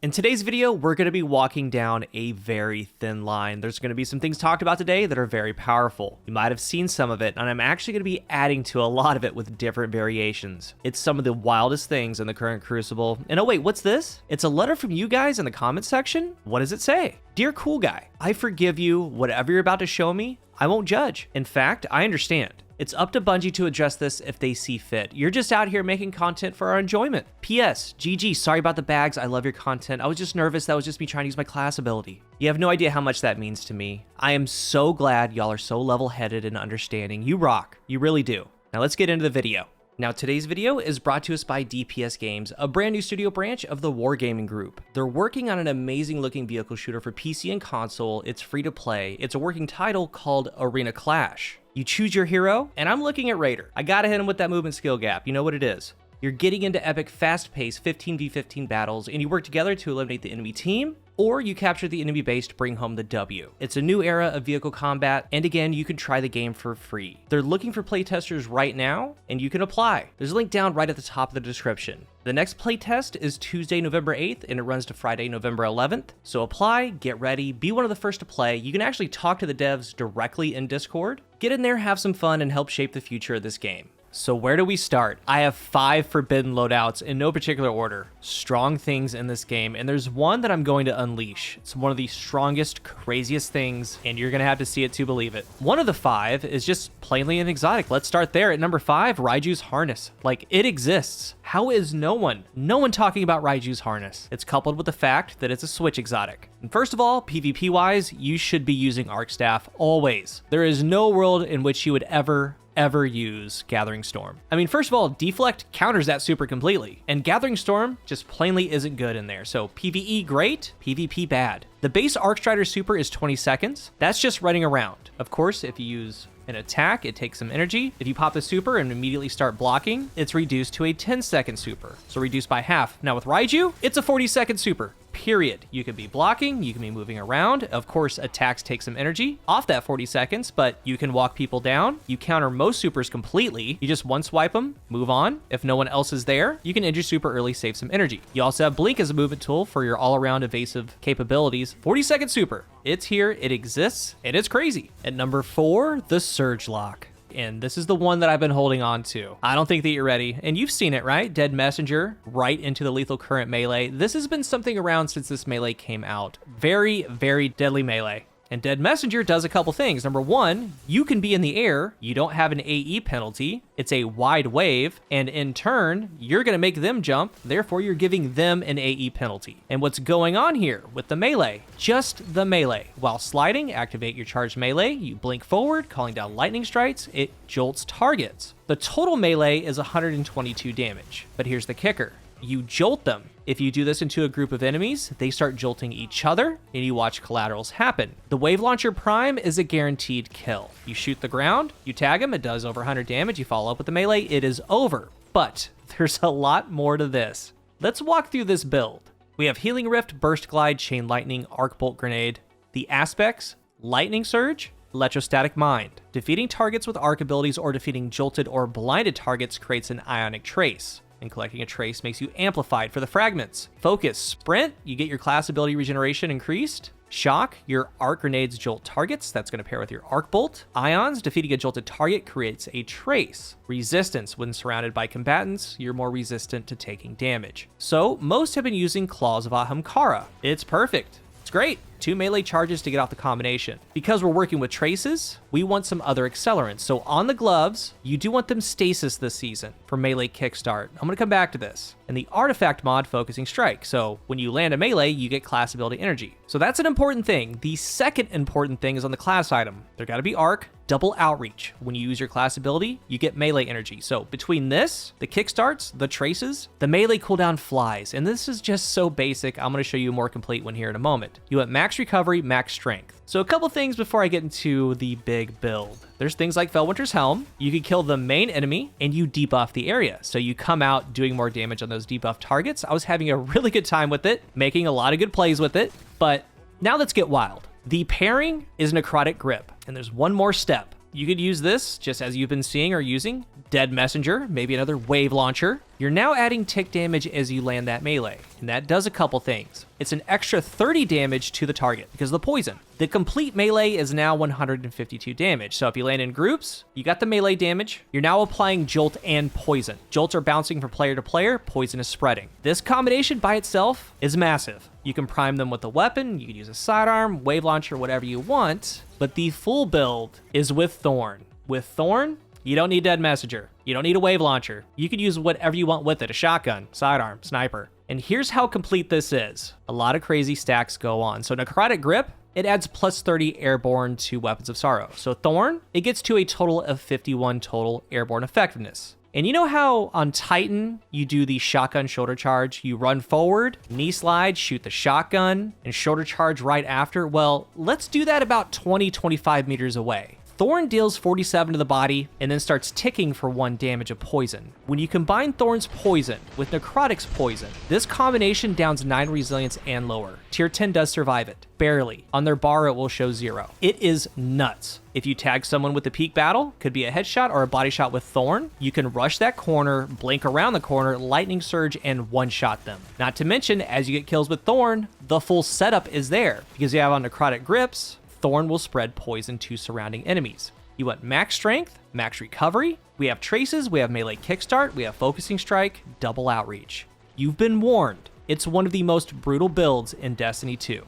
In today's video, we're going to be walking down a very thin line. There's going to be some things talked about today that are very powerful. You might have seen some of it, and I'm actually going to be adding to a lot of it with different variations. It's some of the wildest things in the current Crucible. And oh wait, what's this? It's a letter from you guys in the comment section? What does it say? Dear CoolGuy, I forgive you. Whatever you're about to show me, I won't judge. In fact, I understand. It's up to Bungie to address this if they see fit. You're just out here making content for our enjoyment. P.S. GG, sorry about the bags. I love your content. I was just nervous. That was just me trying to use my class ability. You have no idea how much that means to me. I am so glad y'all are so level-headed and understanding. You rock. You really do. Now let's get into the video. Now today's video is brought to us by DPS Games, a brand new studio branch of the Wargaming Group. They're working on an amazing looking vehicle shooter for PC and console. It's free to play. It's a working title called Arena Clash. You choose your hero, and I'm looking at Raider. I gotta hit him with that movement skill gap. You know what it is. You're getting into epic, fast-paced 15v15 battles, and you work together to eliminate the enemy team, or you capture the enemy base to bring home the W. It's a new era of vehicle combat, and again, you can try the game for free. They're looking for playtesters right now, and you can apply. There's a link down right at the top of the description. The next playtest is Tuesday, November 8th, and it runs to Friday, November 11th. So apply, get ready, be one of the first to play. You can actually talk to the devs directly in Discord. Get in there, have some fun, and help shape the future of this game. So where do we start? I have 5 forbidden loadouts in no particular order. Strong things in this game, and there's one that I'm going to unleash. It's one of the strongest, craziest things, and you're gonna have to see it to believe it. One of the 5 is just plainly an exotic. Let's start there. At number 5, RAIJU'S harness. Like, it exists. How is no one talking about RAIJU'S harness? It's coupled with the fact that it's a Switch exotic. And first of all, PvP wise, you should be using Arc Staff always. There is no world in which you would ever use Gathering Storm. I mean, first of all, Deflect counters that super completely, and Gathering Storm just plainly isn't good in there. So PvE great, PvP bad. The base Arcstrider super is 20 seconds. That's just running around. Of course, if you use an attack, it takes some energy. If you pop the super and immediately start blocking, it's reduced to a 10-second super, so reduced by half. Now with Raiju, it's a 40-second super. Period. You can be blocking, you can be moving around. Of course, attacks take some energy off that 40 seconds, but you can walk people down. You counter most supers completely. You just one swipe them, move on. If no one else is there, you can end your super early, save some energy. You also have Blink as a movement tool for your all-around evasive capabilities. 40-second super. It's here, it exists, and it's crazy. At number 4, the Surge Lock. And this is the one that I've been holding on to. I don't think that you're ready. And you've seen it, right? Dead Messenger, right into the lethal current melee. This has been something around since this melee came out. Very, very deadly melee. And Dead Messenger does a couple things. Number 1, you can be in the air. You don't have an AE penalty. It's a wide wave. And in turn, you're going to make them jump. Therefore, you're giving them an AE penalty. And what's going on here with the melee? Just the melee. While sliding, activate your charged melee. You blink forward, calling down lightning strikes. It jolts targets. The total melee is 122 damage. But here's the kicker. You jolt them. If you do this into a group of enemies, they start jolting each other, and you watch collaterals happen. The Wave Launcher Prime is a guaranteed kill. You shoot the ground, you tag him, it does over 100 damage, you follow up with the melee, it is over. But there's a lot more to this. Let's walk through this build. We have Healing Rift, Burst Glide, Chain Lightning, Arc Bolt Grenade. The aspects, Lightning Surge, Electrostatic Mind. Defeating targets with arc abilities or defeating jolted or blinded targets creates an Ionic Trace. And collecting a trace makes you amplified for the fragments. Focus, Sprint, you get your class ability regeneration increased. Shock, your arc grenades jolt targets. That's going to pair with your arc bolt. Ions, defeating a jolted target creates a trace. Resistance, when surrounded by combatants, you're more resistant to taking damage. So most have been using Claws of Ahamkara. It's perfect. It's great. 2 melee charges to get off the combination. Because we're working with traces, we want some other accelerants. So on the gloves, you do want them stasis this season for melee kickstart. I'm gonna come back to this. And the artifact mod, Focusing Strike. So when you land a melee, you get class ability energy. So that's an important thing. The second important thing is on the class item. There gotta be arc, double outreach. When you use your class ability, you get melee energy. So between this, the kickstarts, the traces, the melee cooldown flies. And this is just so basic. I'm gonna show you a more complete one here in a moment. You want max recovery, max strength. So a couple things before I get into the big build. There's things like Felwinter's Helm. You can kill the main enemy and you debuff the area. So you come out doing more damage on those debuff targets. I was having a really good time with it, making a lot of good plays with it. But now let's get wild. The pairing is Necrotic Grip. And there's one more step. You could use this just as you've been seeing or using Dead Messenger, maybe another Wave Launcher. You're now adding tick damage as you land that melee, and that does a couple things. It's an extra 30 damage to the target because of the poison. The complete melee is now 152 damage, so if you land in groups, you got the melee damage. You're now applying jolt and poison. Jolts are bouncing from player to player, poison is spreading. This combination by itself is massive. You can prime them with a weapon, you can use a sidearm, wave launcher, whatever you want, but the full build is with Thorn. With Thorn, you don't need Dead Messenger. You don't need a wave launcher. You can use whatever you want with it, a shotgun, sidearm, sniper. And here's how complete this is. A lot of crazy stacks go on. So Necrotic Grip, it adds plus 30 airborne to Weapons of Sorrow. So Thorn, it gets to a total of 51 total airborne effectiveness. And you know how on Titan, you do the shotgun shoulder charge? You run forward, knee slide, shoot the shotgun, and shoulder charge right after? Well, let's do that about 20-25 meters away. Thorn deals 47 to the body and then starts ticking for 1 damage of poison. When you combine Thorn's poison with Necrotic's poison, this combination downs 9 resilience and lower. Tier 10 does survive it, barely. On their bar, it will show 0. It is nuts. If you tag someone with a peak battle, could be a headshot or a body shot with Thorn, you can rush that corner, blink around the corner, lightning surge, and one-shot them. Not to mention, as you get kills with Thorn, the full setup is there. Because you have on Necrotic Grips, Thorn will spread poison to surrounding enemies. You want max strength, max recovery, we have traces, we have melee kickstart, we have focusing strike, double outreach. You've been warned. It's one of the most brutal builds in Destiny 2.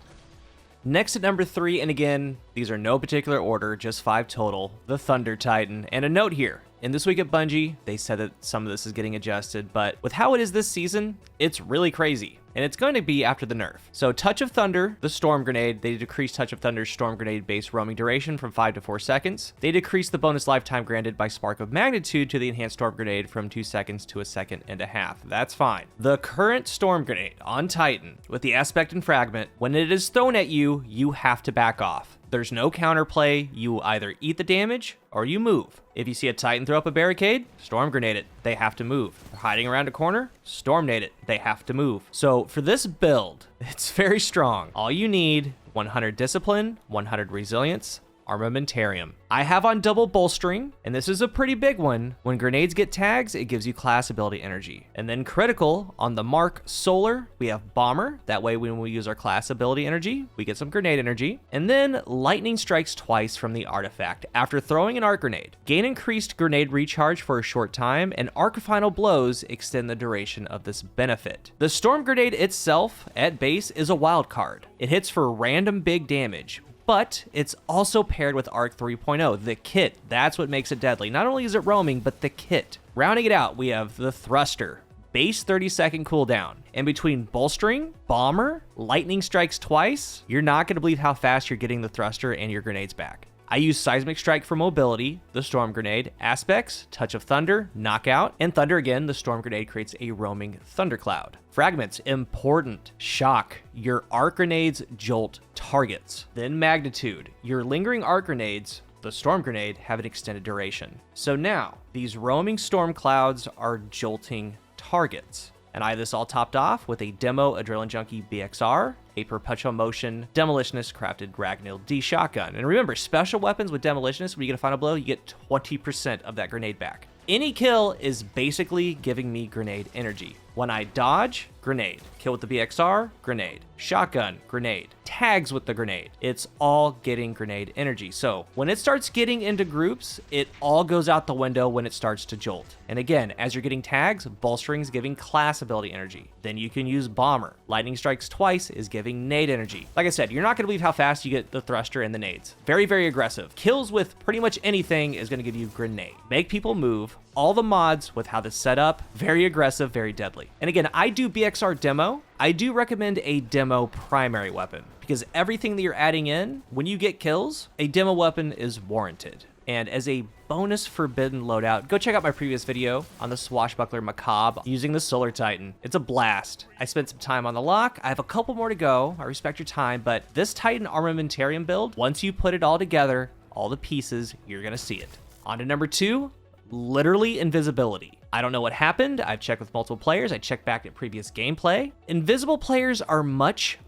Next at number 3, and again, these are no particular order, just 5 total, the Thunder Titan. And a note here, in This Week at Bungie, they said that some of this is getting adjusted, but with how it is this season, it's really crazy. And it's going to be after the nerf. So Touch of Thunder, the Storm Grenade, they decreased Touch of Thunder's Storm Grenade base roaming duration from 5 to 4 seconds. They decreased the bonus lifetime granted by Spark of Magnitude to the Enhanced Storm Grenade from 2 seconds to 1.5 seconds. That's fine. The current Storm Grenade on Titan, with the Aspect and Fragment, when it is thrown at you, you have to back off. There's no counterplay. You either eat the damage or you move. If you see a Titan throw up a barricade, Storm Grenade it. They have to move. They're hiding around a corner, Storm Nade it. They have to move. So for this build, it's very strong. All you need, 100 Discipline, 100 Resilience, Armamentarium. I have on double bolstering, and this is a pretty big one. When grenades get tags, it gives you class ability energy. And then critical, on the Mark Solar, we have Bomber. That way when we use our class ability energy, we get some grenade energy. And then Lightning strikes twice from the artifact after throwing an arc grenade. Gain increased grenade recharge for a short time, and arc final blows extend the duration of this benefit. The Storm Grenade itself, at base, is a wild card. It hits for random big damage, but it's also paired with Arc 3.0, the kit. That's what makes it deadly. Not only is it roaming, but the kit. Rounding it out, we have the Thruster, base 30-second cooldown. And between bolstering, Bomber, Lightning strikes twice, you're not going to believe how fast you're getting the Thruster and your grenades back. I use Seismic Strike for mobility, the Storm Grenade, Aspects, Touch of Thunder, Knockout, and Thunder again, the Storm Grenade creates a roaming thundercloud. Fragments, important. Shock, your arc grenades jolt targets. Then Magnitude, your lingering arc grenades, the Storm Grenade, have an extended duration. So now, these roaming storm clouds are jolting targets. And I have this all topped off with a demo Adrenaline Junkie BXR, a Perpetual Motion Demolitionist crafted Ragnil D shotgun. And remember, special weapons with Demolitionist, when you get a final blow, you get 20% of that grenade back. Any kill is basically giving me grenade energy. When I dodge, grenade. Kill with the BXR, grenade. Shotgun, grenade. Tags with the grenade. It's all getting grenade energy. So when it starts getting into groups, it all goes out the window when it starts to jolt. And again, as you're getting tags, bolstering's giving class ability energy. Then you can use Bomber. Lightning strikes twice is giving nade energy. Like I said, you're not going to believe how fast you get the thruster and the nades. Very, very aggressive. Kills with pretty much anything is going to give you grenade. Make people move. All the mods with how this set up, very aggressive, very deadly. And again, I do BXR demo. I do recommend a demo primary weapon because everything that you're adding in, when you get kills, a demo weapon is warranted. And as a bonus forbidden loadout, go check out my previous video on the Swashbuckler Macabre using the Solar Titan. It's a blast. I spent some time on the lock. I have a couple more to go. I respect your time, but this Titan Armamentarium build, once you put it all together, all the pieces, you're gonna see it. On to number 2. Literally invisibility. I don't know what happened. I've checked with multiple players. I checked back at previous gameplay. Invisible players are much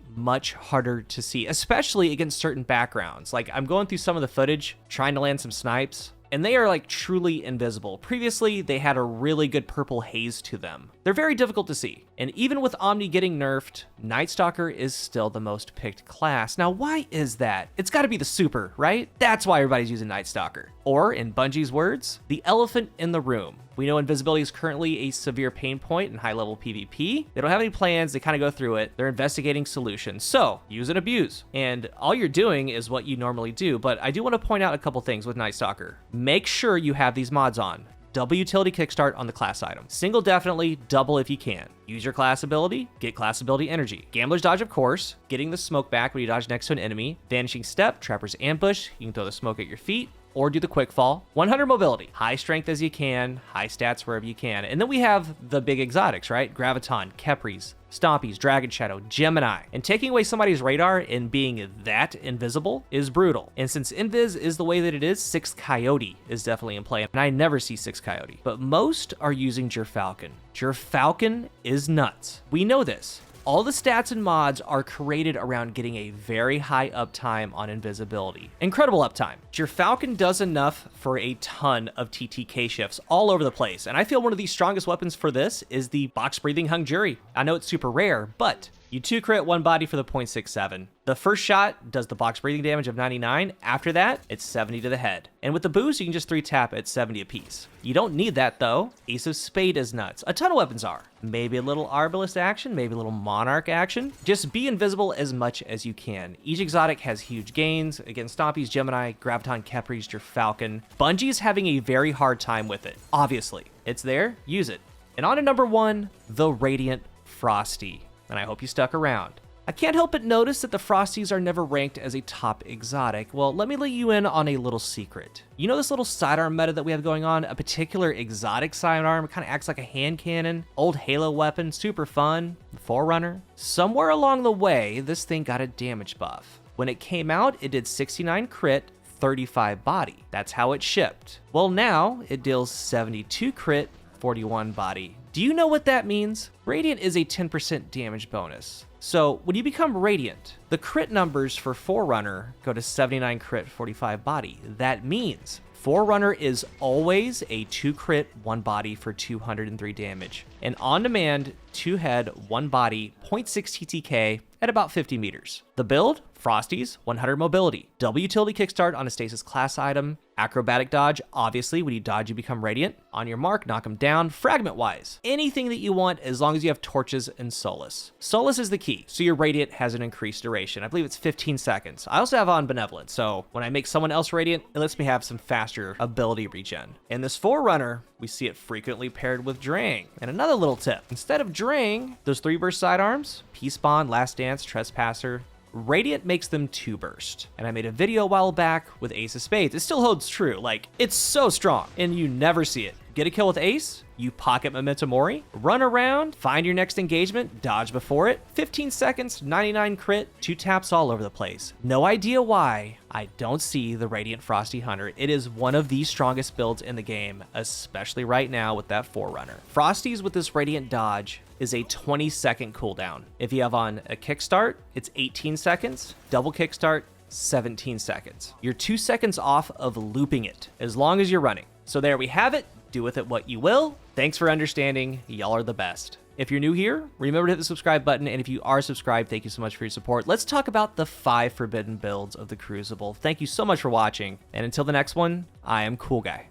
harder to see, especially against certain backgrounds. Like I'm going through some of the footage, trying to land some snipes. and they are like truly invisible. Previously, they had a really good purple haze to them. They're very difficult to see, and even with Omni getting nerfed, Night Stalker is still the most picked class. Now, why is that? It's gotta be the super, right? That's why everybody's using Night Stalker. Or, in Bungie's words, the elephant in the room. We know invisibility is currently a severe pain point in high-level PvP. They don't have any plans, they kind of go through it. They're investigating solutions, so use and abuse. And all you're doing is what you normally do, but I do want to point out a couple things with Night Stalker. Make sure you have these mods on. Double utility kickstart on the class item. Single definitely, double if you can. Use your class ability, get class ability energy. Gambler's dodge, of course, getting the smoke back when you dodge next to an enemy. Vanishing step, trapper's ambush, you can throw the smoke at your feet, or do the quick fall. 100 mobility, high strength as you can, high stats wherever you can. And then we have the big exotics, right? Graviton, Kepris, Stompies, Dragon Shadow, Gemini. And taking away somebody's radar and being that invisible is brutal. And since Invis is the way that it is, 6th Coyote is definitely in play. And I never see 6th Coyote, but most are using Gerfalcon. Gerfalcon is nuts. We know this. All the stats and mods are created around getting a very high uptime on invisibility. Incredible uptime. Gerfalcon does enough for a ton of TTK shifts all over the place, and I feel one of the strongest weapons for this is the box-breathing Hung Jury. I know it's super rare, but you 2-crit 1 body for the 0.67. The first shot does the box breathing damage of 99. After that, it's 70 to the head. And with the boost, you can just 3-tap at 70 apiece. You don't need that though. Ace of Spade is nuts. A ton of weapons are. Maybe a little Arbalest action, maybe a little Monarch action. Just be invisible as much as you can. Each exotic has huge gains. Again, Stompies, Gemini, Graviton, Kepris, Gerfalcon. Bungie's having a very hard time with it. Obviously, it's there, use it. And on to number 1, the Radiant Frosty. And I hope you stuck around. I can't help but notice that the Frosties are never ranked as a top exotic. Well, let me let you in on a little secret. You know this little sidearm meta that we have going on? A particular exotic sidearm, kind of acts like a hand cannon, old Halo weapon, super fun, the Forerunner. Somewhere along the way, this thing got a damage buff. When it came out, it did 69 crit, 35 body. That's how it shipped. Well, now it deals 72 crit, 41 body. Do you know what that means? Radiant is a 10% damage bonus. So when you become Radiant, the crit numbers for Forerunner go to 79 crit, 45 body. That means Forerunner is always a 2 crit, 1 body for 203 damage. And on demand, 2 head, 1 body, 0.6 TTK at about 50 meters. The build, Frosties, 100 mobility. Double utility kickstart on a stasis class item. Acrobatic dodge, obviously when you dodge you become Radiant. On your mark, knock them down. Fragment wise, anything that you want as long as you have torches and Solace. Solace is the key, so your Radiant has an increased duration. I believe it's 15 seconds. I also have on Benevolent, so when I make someone else Radiant, it lets me have some faster ability regen. In this Forerunner, we see it frequently paired with Drang. And another little tip, instead of Drang, those 3 burst sidearms, Peace Bond, Last Dance, Trespasser, Radiant makes them 2 burst. And I made a video a while back with Ace of Spades. It still holds true. Like, it's so strong and you never see it. Get a kill with Ace, you pocket Memento Mori, run around, find your next engagement, dodge before it, 15 seconds, 99 crit, 2 taps all over the place. No idea why I don't see the Radiant Frosty Hunter. It is one of the strongest builds in the game, especially right now with that Forerunner. Frosties with this Radiant dodge is a 20-second cooldown. If you have on a kickstart, it's 18 seconds, double kickstart, 17 seconds. You're 2 seconds off of looping it as long as you're running. So there we have it. Do with it what you will. Thanks for understanding. Y'all are the best. If you're new here, remember to hit the subscribe button. And if you are subscribed, thank you so much for your support. Let's talk about the 5 forbidden builds of the Crucible. Thank you so much for watching. And until the next one, I am CoolGuy.